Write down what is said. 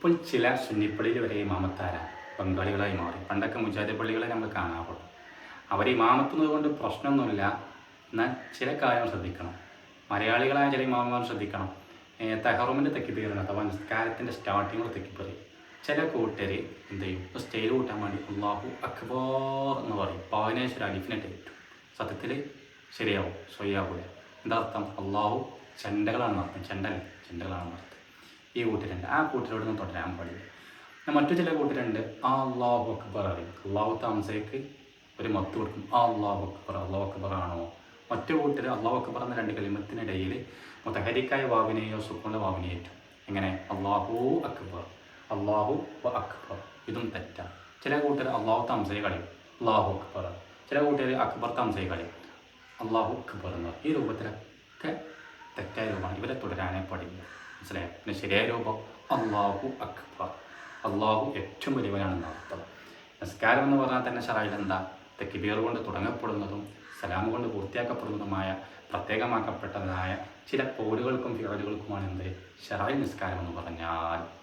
ഇപ്പോൾ ചില സുന്നിപ്പള്ളിയിൽ വരെ ഇമാമത്താരാണ് ബംഗാളികളായി മാറി. പണ്ടൊക്കെ മുജാഹിദ് പള്ളികളെ നമ്മൾ കാണാറുള്ളൂ. അവർ ഇമാമത്തുന്നത് കൊണ്ട് പ്രശ്നമൊന്നുമില്ല. എന്നാൽ ചില കാര്യങ്ങൾ ശ്രദ്ധിക്കണം. മലയാളികളായ ചില ഇമാമന്മാർ ശ്രദ്ധിക്കണം. തഹറുമിൻ്റെ തെക്കിപ്പേരാണ് അഥവാ നിസ്കാരത്തിൻ്റെ സ്റ്റാർട്ടിങ്ങൾ തെക്കിപ്പറി. ചില കൂട്ടർ എന്ത് ചെയ്യും, സ്റ്റൈൽ കൂട്ടാൻ വേണ്ടി അല്ലാഹു അക്ബർ എന്ന് പറയും. 15 അലിഫിനെ ഏറ്റവും സത്യത്തിൽ ശരിയാവും, സ്വയ്യാവൂല. എന്താ അർത്ഥം? അള്ളാഹു ചെണ്ടകളാണെന്ന് അർത്ഥം. ചെണ്ടകളാണെന്ന് അർത്ഥം. ഈ കൂട്ടരുണ്ട്. ആ കൂട്ടരോട് നിന്ന് തുടരാൻ പാടില്ല. മറ്റു ചില കൂട്ടരുണ്ട് അല്ലാഹു അക്ബർ അറിയും. അള്ളാഹു താമസയ്ക്ക് ഒരു മത്ത് കൊടുക്കും. അല്ലാഹു അക്ബർ ആണോ? മറ്റു കൂട്ടർ അല്ലാഹു അക്ബർ എന്ന 2 കലിമത്തിനിടയിൽ മുതഹരിക്കായ വാവിനെയോ സുക്കൂണ വാവിനെയോ ഏറ്റവും. എങ്ങനെ? അല്ലാഹു അക്ബർ അക്ബർ. ഇതും തെറ്റാണ്. ചില കൂട്ടർ അള്ളാഹു താമസയെ കളയും, അല്ലാഹു അക്ബർ. ചില കൂട്ടർ അക്ബർ താമസയെ കളയും, അല്ലാഹു അക്ബർ എന്ന് പറയും. ഈ രൂപത്തിലൊക്കെ തെറ്റായ രൂപമാണ്. ഇവരെ തുടരാനേ പാടില്ല. മനസ്സിലായോ? പിന്നെ ശരിയായ രൂപം അല്ലാഹു അക്ബർ. അള്ളാഹു ഏറ്റവും വലിയവനാണെന്ന് അർത്ഥം. നിസ്കാരം എന്ന് പറഞ്ഞാൽ തന്നെ ശറഅയിൽ എന്താ? തക്ബീർ കൊണ്ട് തുടങ്ങപ്പെടുന്നതും സലാം കൊണ്ട് പൂർത്തിയാക്കപ്പെടുന്നതുമായ പ്രത്യേകമാക്കപ്പെട്ടതായ ചില കോഡുകൾക്കും ഫിഅലുകൾക്കുമാണ് എന്ത്? ശറഅി നിസ്കാരം എന്ന് പറഞ്ഞാൽ.